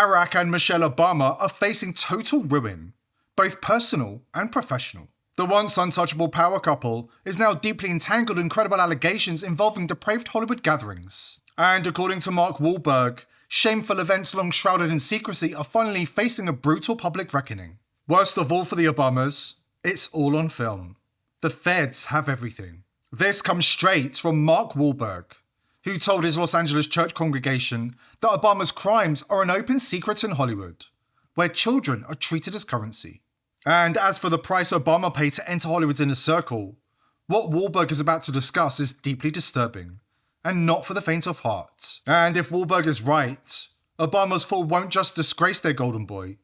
Barack and Michelle Obama are facing total ruin, both personal and professional. The once untouchable power couple is now deeply entangled in credible allegations involving depraved Hollywood gatherings. And according to Mark Wahlberg, shameful events long shrouded in secrecy are finally facing a brutal public reckoning. Worst of all for the Obamas, it's all on film. The feds have everything. This comes straight from Mark Wahlberg, who told his Los Angeles church congregation that Obama's crimes are an open secret in Hollywood, where children are treated as currency. And as for the price Obama paid to enter Hollywood's inner circle, what Wahlberg is about to discuss is deeply disturbing, and not for the faint of heart. And if Wahlberg is right, Obama's fall won't just disgrace their golden boy,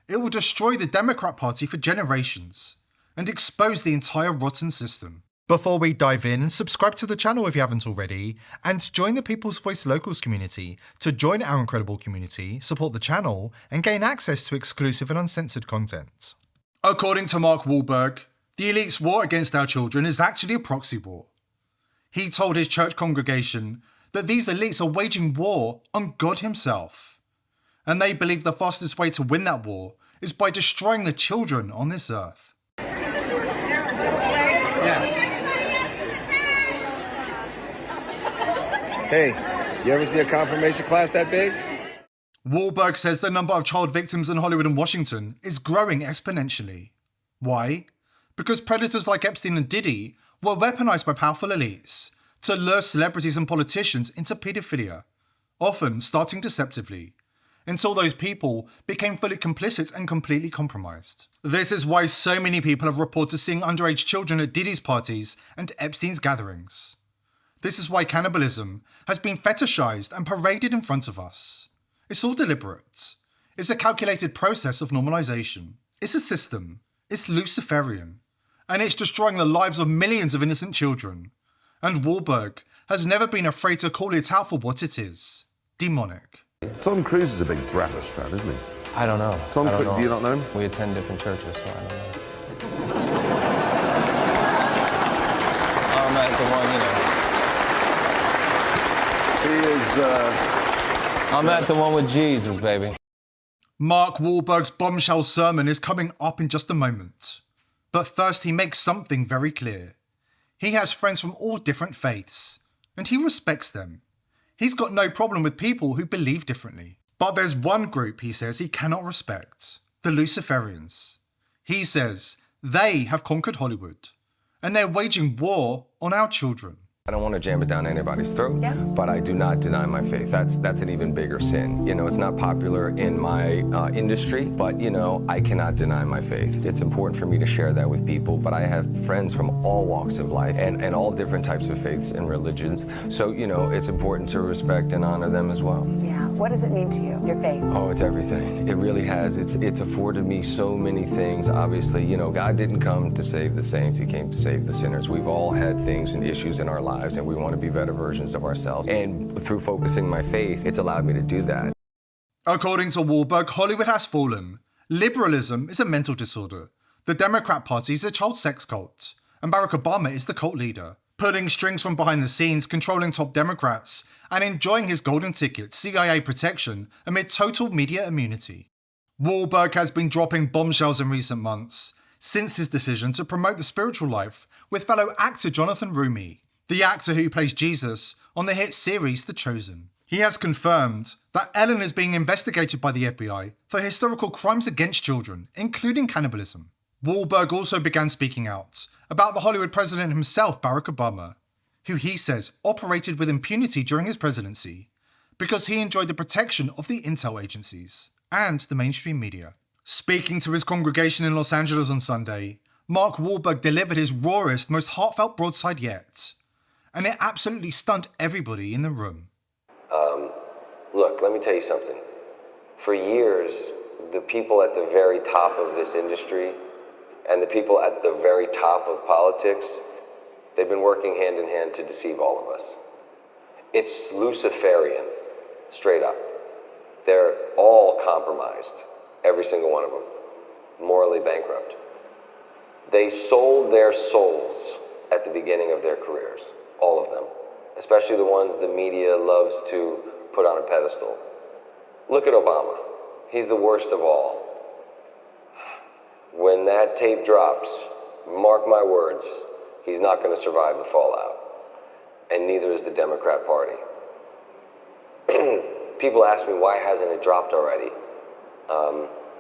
it will destroy the Democrat Party for generations, and expose the entire rotten system. Before we dive in, subscribe to the channel if you haven't already, and join the People's Voice Locals community to join our incredible community, support the channel, and gain access to exclusive and uncensored content. According to Mark Wahlberg, the elite's war against our children is actually a proxy war. He told his church congregation that these elites are waging war on God himself, and they believe the fastest way to win that war is by destroying the children on this earth. Yeah. Hey, you ever see a confirmation class that big? Wahlberg says the number of child victims in Hollywood and Washington is growing exponentially. Why? Because predators like Epstein and Diddy were weaponized by powerful elites to lure celebrities and politicians into pedophilia, often starting deceptively, until those people became fully complicit and completely compromised. This is why so many people have reported seeing underage children at Diddy's parties and Epstein's gatherings. This is why cannibalism has been fetishized and paraded in front of us. It's all deliberate. It's a calculated process of normalization. It's a system. It's Luciferian. And it's destroying the lives of millions of innocent children. And Wahlberg has never been afraid to call it out for what it is. Demonic. Tom Cruise is a big Barabbas fan, isn't he? I don't know. Tom Cruise, do you not know him? We attend different churches, so I don't know. I'm not the one, He is, I'm at the one with Jesus, baby. Mark Wahlberg's bombshell sermon is coming up in just a moment. But first he makes something very clear. He has friends from all different faiths, and he respects them. He's got no problem with people who believe differently. But there's one group he says he cannot respect, the Luciferians. He says they have conquered Hollywood, and they're waging war on our children. I don't want to jam it down anybody's throat, but I do not deny my faith. That's an even bigger sin. You know, it's not popular in my industry, but you know, I cannot deny my faith. It's important for me to share that with people, but I have friends from all walks of life and all different types of faiths and religions. So, you know, it's important to respect and honor them as well. Yeah, what does it mean to you, your faith? Oh, it's everything. It really has. It's afforded me so many things. Obviously, you know, God didn't come to save the saints, he came to save the sinners. We've all had things and issues in our lives, and we want to be better versions of ourselves. And through focusing my faith, it's allowed me to do that. According to Wahlberg, Hollywood has fallen. Liberalism is a mental disorder. The Democrat Party is a child sex cult. And Barack Obama is the cult leader, pulling strings from behind the scenes, controlling top Democrats, and enjoying his golden ticket, CIA protection, amid total media immunity. Wahlberg has been dropping bombshells in recent months, since his decision to promote the spiritual life with fellow actor Jonathan Rumi, the actor who plays Jesus on the hit series The Chosen. He has confirmed that Ellen is being investigated by the FBI for historical crimes against children, including cannibalism. Wahlberg also began speaking out about the Hollywood president himself, Barack Obama, who he says operated with impunity during his presidency because he enjoyed the protection of the intel agencies and the mainstream media. Speaking to his congregation in Los Angeles on Sunday, Mark Wahlberg delivered his rawest, most heartfelt broadside yet, and it absolutely stunned everybody in the room. Look, let me tell you something. For years, the people at the very top of this industry and the people at the very top of politics, they've been working hand in hand to deceive all of us. It's Luciferian, straight up. They're all compromised, every single one of them, morally bankrupt. They sold their souls at the beginning of their careers, all of them, especially the ones the media loves to put on a pedestal. Look at Obama. he's the worst of all. When that tape drops, mark my words, he's not going to survive the fallout. And neither is the Democrat Party. People ask me, why hasn't it dropped already?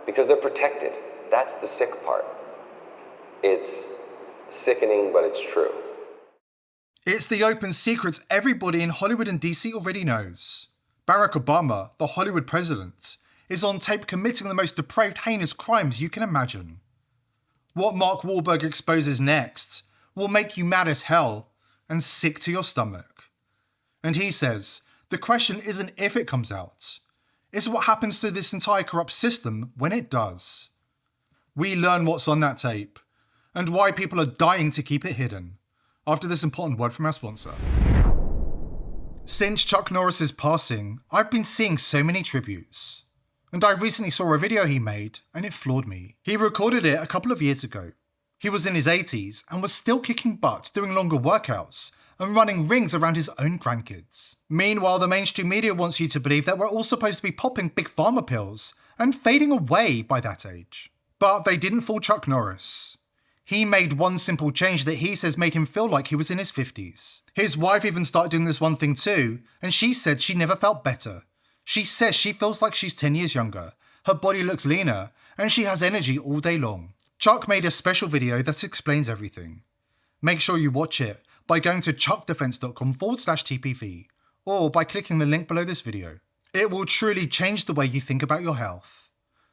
Because they're protected. That's the sick part. It's sickening, but it's true. It's the open secrets everybody in Hollywood and DC already knows. Barack Obama, the Hollywood president, is on tape committing the most depraved, heinous crimes you can imagine. What Mark Wahlberg exposes next will make you mad as hell and sick to your stomach. And he says, the question isn't if it comes out, it's what happens to this entire corrupt system when it does. We learn what's on that tape, and why people are dying to keep it hidden, after this important word from our sponsor. Since Chuck Norris's passing, I've been seeing so many tributes. And I recently saw a video he made, and it floored me. He recorded it a couple of years ago. He was in his 80s and was still kicking butt, doing longer workouts, and running rings around his own grandkids. Meanwhile, the mainstream media wants you to believe that we're all supposed to be popping big pharma pills and fading away by that age. But they didn't fool Chuck Norris. He made one simple change that he says made him feel like he was in his 50s. His wife even started doing this one thing too, and she said she never felt better. She says she feels like she's 10 years younger, her body looks leaner, and she has energy all day long. Chuck made a special video that explains everything. Make sure you watch it by going to chuckdefense.com/TPV, or by clicking the link below this video. It will truly change the way you think about your health.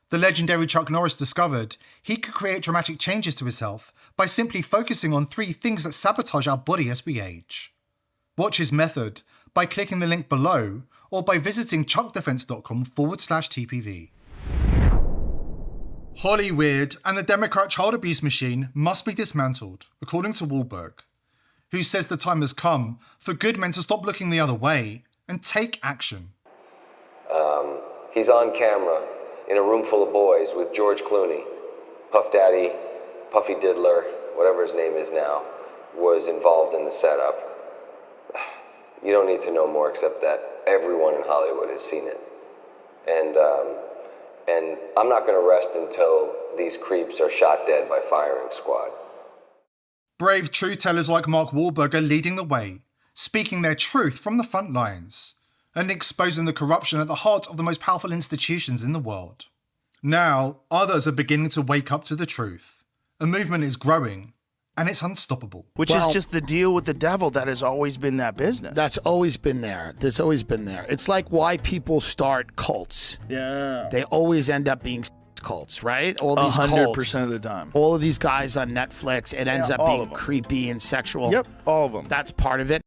The legendary Chuck Norris discovered he could create dramatic changes to his health by simply focusing on 3 things that sabotage our body as we age. Watch his method by clicking the link below or by visiting chuckdefense.com/TPV. Hollywood and the Democrat child abuse machine must be dismantled, according to Wahlberg, who says the time has come for good men to stop looking the other way and take action. He's on camera in a room full of boys with George Clooney. Puff Daddy, Puffy Diddler, whatever his name is now, was involved in the setup. You don't need to know more except that everyone in Hollywood has seen it. And I'm not going to rest until these creeps are shot dead by firing squad. Brave truth tellers like Mark Wahlberg are leading the way, speaking their truth from the front lines, and exposing the corruption at the heart of the most powerful institutions in the world. Now, others are beginning to wake up to the truth. A movement is growing, and it's unstoppable. Which is just the deal with the devil that has always been that business. That's always been there. There's always been there. It's like why people start cults. Yeah. They always end up being cults, right? All these 100% cults. of the time. All of these guys on Netflix, it ends up all being of them. creepy and sexual. Yep, all of them. That's part of it.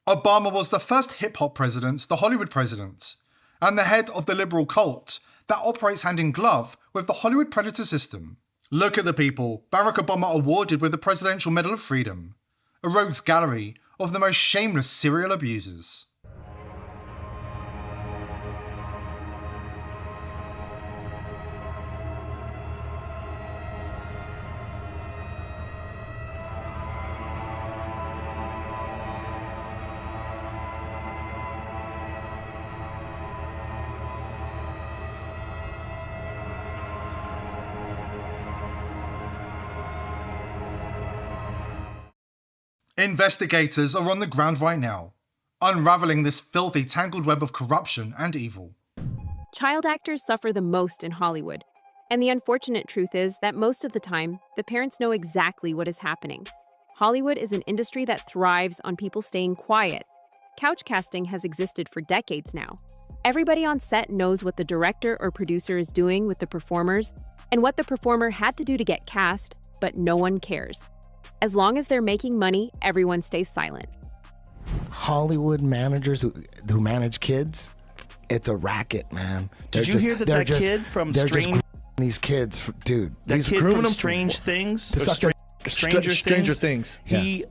Obama was the first hip-hop president, the Hollywood president, and the head of the liberal cult that operates hand in glove with the Hollywood predator system. Look at the people Barack Obama awarded with the Presidential Medal of Freedom, a rogues gallery of the most shameless serial abusers. Investigators are on the ground right now, unraveling this filthy, tangled web of corruption and evil. Child actors suffer the most in Hollywood, and the unfortunate truth is that most of the time, the parents know exactly what is happening. Hollywood is an industry that thrives on people staying quiet. Couch casting has existed for decades now. Everybody on set knows what the director or producer is doing with the performers and what the performer had to do to get cast, but no one cares. As long as they're making money, everyone stays silent. Hollywood managers who manage kids, it's a racket, man. Did you hear that kid from Strange... These kids, dude. That kid from Strange Things? Stranger Things. He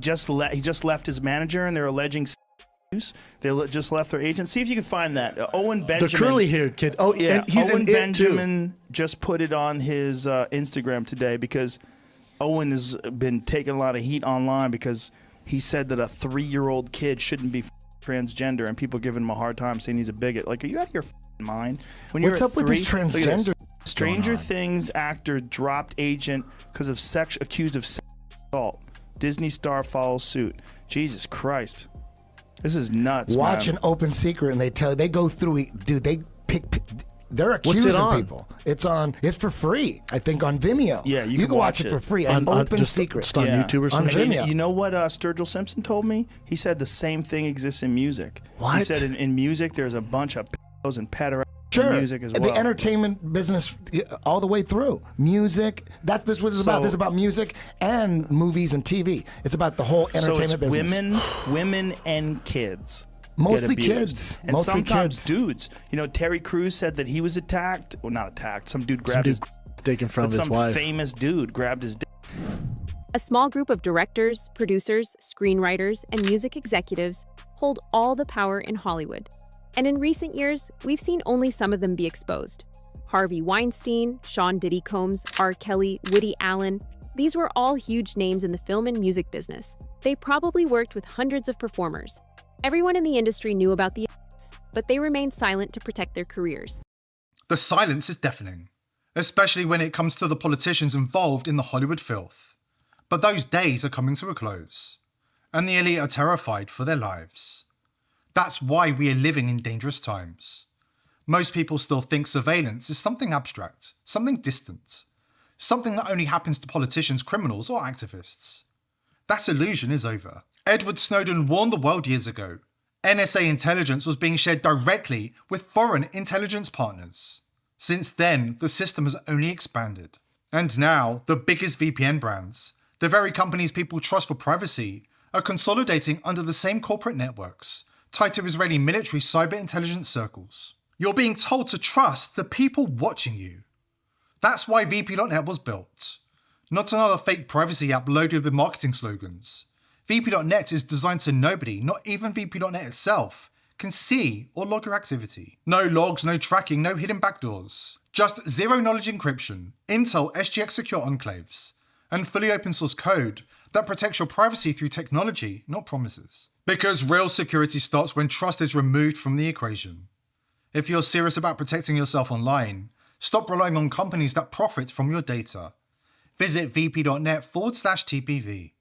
just left his manager, and they're alleging abuse. They just left their agent. See if you can find that. Owen Benjamin. The curly-haired kid. Oh, yeah. And he's Owen in Benjamin just put it on his Instagram today because Owen has been taking a lot of heat online because he said that a 3-year-old kid shouldn't be transgender, and people giving him a hard time saying he's a bigot. Like, are you out of your mind. When What's you're up with this look at transgender? Stranger going on? Things actor dropped agent because of accused of sexual assault. Disney star follows suit. Jesus Christ. This is nuts, Watch man. an Open Secret, and they go through. Dude, they pick. They're What's it accusing on? people. It's for free. I think on Vimeo. Yeah, you can can watch watch it for it. free. An Open just Secret. on YouTube or On something. Vimeo. You know what Sturgill Simpson told me? He said the same thing exists in music. He What? said in music there's a bunch of pedos and pederasties Sure. in music as well. The entertainment business all the way through. Music. This was about. This is about music and movies and TV. It's about the whole entertainment so it's business. women and kids. Mostly get abused. kids. And Mostly sometimes kids. dudes. You know, Terry Crews said that he was attacked. Well, not attacked. Some dude grabbed his taken from but his some wife. famous dude grabbed his dick. A small group of directors, producers, screenwriters, and music executives hold all the power in Hollywood. And in recent years, we've seen only some of them be exposed. Harvey Weinstein, Sean Diddy Combs, R. Kelly, Woody Allen. These were all huge names in the film and music business. They probably worked with hundreds of performers. Everyone in the industry knew about the but they remained silent to protect their careers. The silence is deafening, especially when it comes to the politicians involved in the Hollywood filth. But those days are coming to a close, and the elite are terrified for their lives. That's why we are living in dangerous times. Most people still think surveillance is something abstract, something distant, something that only happens to politicians, criminals, or activists. That illusion is over. Edward Snowden warned the world years ago. NSA intelligence was being shared directly with foreign intelligence partners. Since then, the system has only expanded. And now, the biggest VPN brands, the very companies people trust for privacy, are consolidating under the same corporate networks, tied to Israeli military cyber intelligence circles. You're being told to trust the people watching you. That's why VP.net was built. Not another fake privacy app loaded with marketing slogans. VP.net is designed so nobody, not even VP.net itself, can see or log your activity. No logs, no tracking, no hidden backdoors. Just zero-knowledge encryption, Intel SGX secure enclaves, and fully open source code that protects your privacy through technology, not promises. Because real security starts when trust is removed from the equation. If you're serious about protecting yourself online, stop relying on companies that profit from your data. Visit vp.net/TPV.